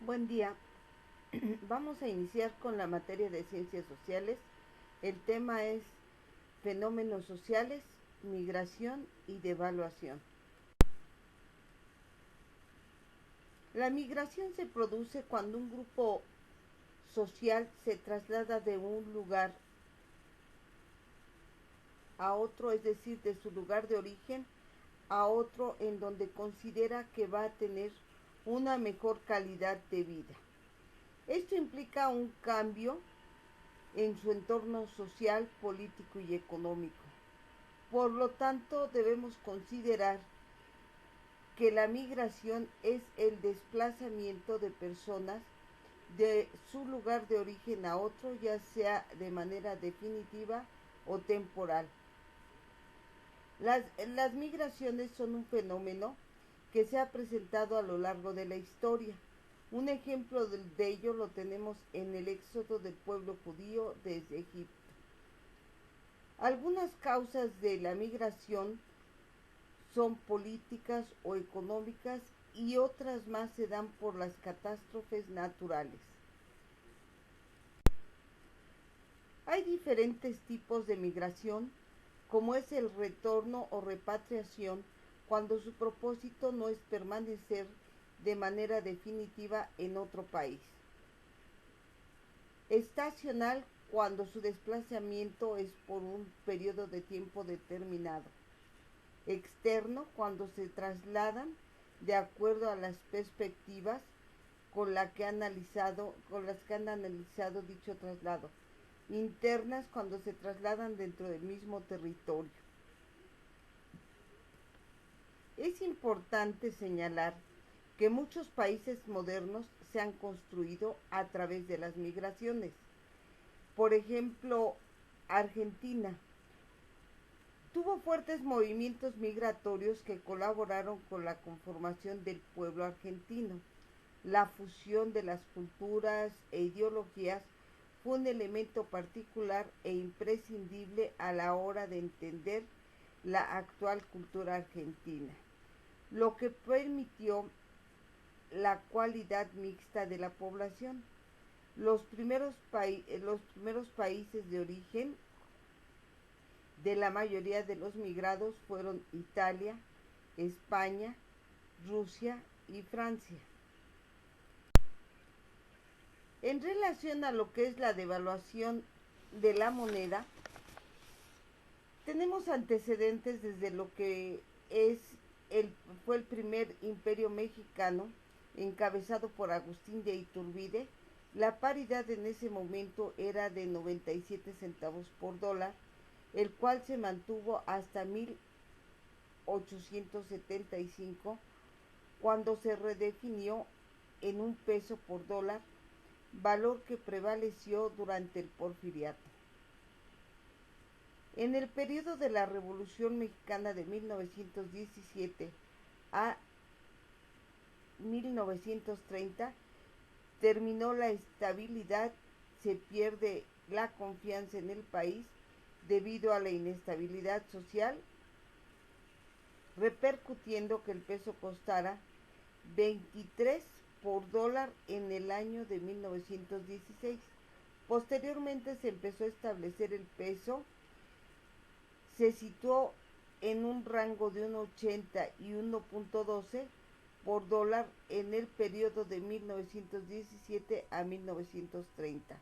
Buen día. Vamos a iniciar con la materia de ciencias sociales. El tema es fenómenos sociales, migración y devaluación. La migración se produce cuando un grupo social se traslada de un lugar a otro, es decir, de su lugar de origen a otro en donde considera que va a tener una mejor calidad de vida. Esto implica un cambio en su entorno social, político y económico. Por lo tanto, debemos considerar que la migración es el desplazamiento de personas de su lugar de origen a otro, ya sea de manera definitiva o temporal. Las migraciones son un fenómeno que se ha presentado a lo largo de la historia. Un ejemplo de ello lo tenemos en el éxodo del pueblo judío desde Egipto. Algunas causas de la migración son políticas o económicas y otras más se dan por las catástrofes naturales. Hay diferentes tipos de migración, como es el retorno o repatriación, cuando su propósito no es permanecer de manera definitiva en otro país. Estacional, cuando su desplazamiento es por un periodo de tiempo determinado. Externo, cuando se trasladan de acuerdo a las perspectivas con las que han analizado dicho traslado. Internas, cuando se trasladan dentro del mismo territorio. Es importante señalar que muchos países modernos se han construido a través de las migraciones. Por ejemplo, Argentina tuvo fuertes movimientos migratorios que colaboraron con la conformación del pueblo argentino. La fusión de las culturas e ideologías fue un elemento particular e imprescindible a la hora de entender la actual cultura argentina, lo que permitió la cualidad mixta de la población. Los primeros países de origen de la mayoría de los migrados fueron Italia, España, Rusia y Francia. En relación a lo que es la devaluación de la moneda, tenemos antecedentes desde lo que fue el primer imperio mexicano, encabezado por Agustín de Iturbide. La paridad en ese momento era de 97 centavos por dólar, el cual se mantuvo hasta 1875, cuando se redefinió en un peso por dólar, valor que prevaleció durante el Porfiriato. En el periodo de la Revolución Mexicana de 1917 a 1930, terminó la estabilidad, se pierde la confianza en el país debido a la inestabilidad social, repercutiendo que el peso costara 23 por dólar en el año de 1916. Posteriormente se empezó a establecer el peso, se situó en un rango de 1.80 y 1.12 por dólar en el periodo de 1917 a 1930.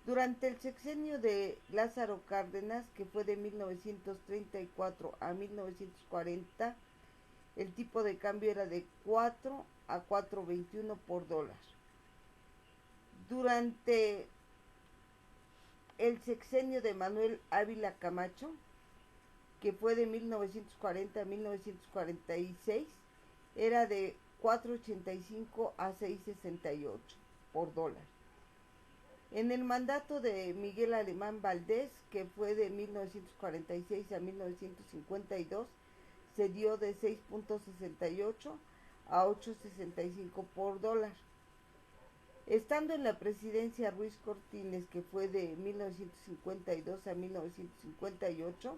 Durante el sexenio de Lázaro Cárdenas, que fue de 1934 a 1940, el tipo de cambio era de 4 a 4.21 por dólar. Durante el sexenio de Manuel Ávila Camacho, que fue de 1940 a 1946, era de 4.85 a 6.68 por dólar. En el mandato de Miguel Alemán Valdés, que fue de 1946 a 1952, se dio de 6.68 a 8.65 por dólar. Estando en la presidencia Ruiz Cortines, que fue de 1952 a 1958,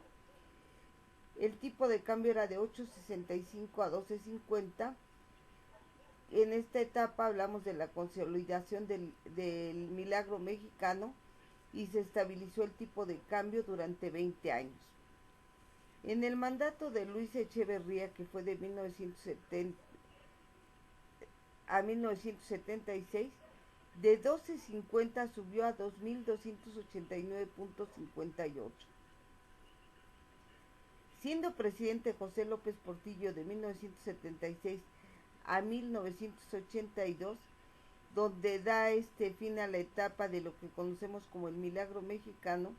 el tipo de cambio era de 8.65 a 12.50 En esta etapa hablamos de la consolidación del milagro mexicano y se estabilizó el tipo de cambio durante 20 años. En el mandato de Luis Echeverría, que fue de 1970 a 1976, de 12.50 subió a 2.289.58. Siendo presidente José López Portillo de 1976 a 1982, donde da fin a la etapa de lo que conocemos como el milagro mexicano,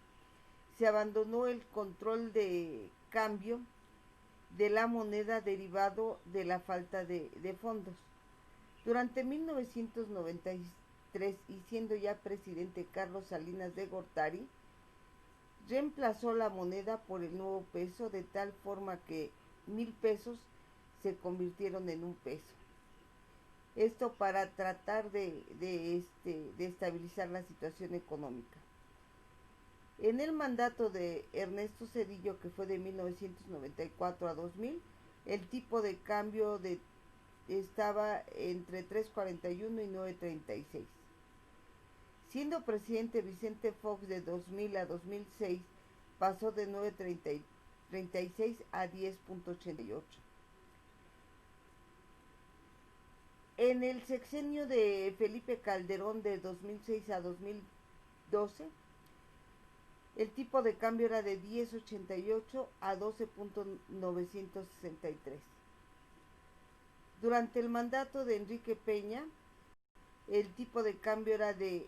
se abandonó el control de cambio de la moneda derivado de la falta de fondos. Durante 1993, y siendo ya presidente Carlos Salinas de Gortari, reemplazó la moneda por el nuevo peso, de tal forma que 1,000 pesos se convirtieron en un peso. Esto para tratar de estabilizar la situación económica. En el mandato de Ernesto Zedillo, que fue de 1994 a 2000, el tipo de cambio estaba entre 3.41 y 9.36. Siendo presidente Vicente Fox de 2000 a 2006, pasó de 9.36 a 10.88. En el sexenio de Felipe Calderón de 2006 a 2012, el tipo de cambio era de 10.88 a 12.963. Durante el mandato de Enrique Peña, el tipo de cambio era de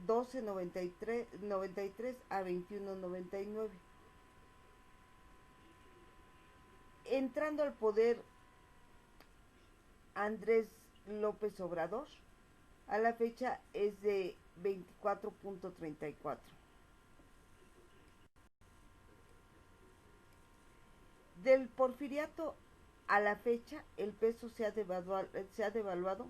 12.93 a 21.99. Entrando al poder Andrés López Obrador, a la fecha es de 24.34. Del porfiriato a la fecha, el peso se ha devaluado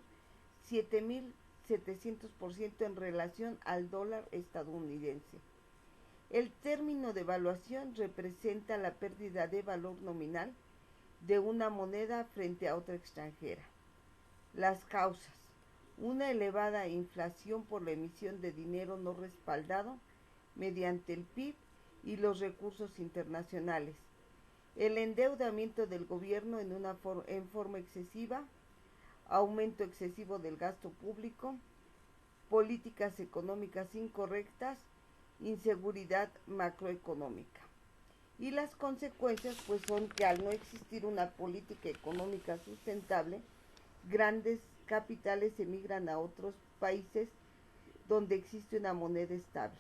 7.700% en relación al dólar estadounidense. El término de evaluación representa la pérdida de valor nominal de una moneda frente a otra extranjera. Las causas: una elevada inflación por la emisión de dinero no respaldado mediante el PIB y los recursos internacionales, el endeudamiento del gobierno en forma excesiva, aumento excesivo del gasto público, políticas económicas incorrectas, inseguridad macroeconómica. Y las consecuencias pues son que al no existir una política económica sustentable, grandes capitales emigran a otros países donde existe una moneda estable.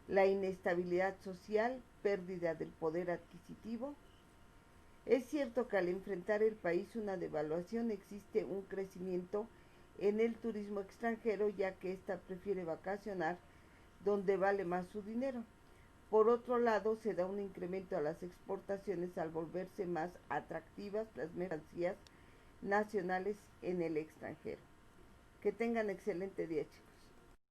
La inestabilidad social, pérdida del poder adquisitivo. Es cierto que al enfrentar el país una devaluación existe un crecimiento en el turismo extranjero, ya que ésta prefiere vacacionar donde vale más su dinero. Por otro lado, se da un incremento a las exportaciones al volverse más atractivas las mercancías nacionales en el extranjero. Que tengan excelente día, chicos.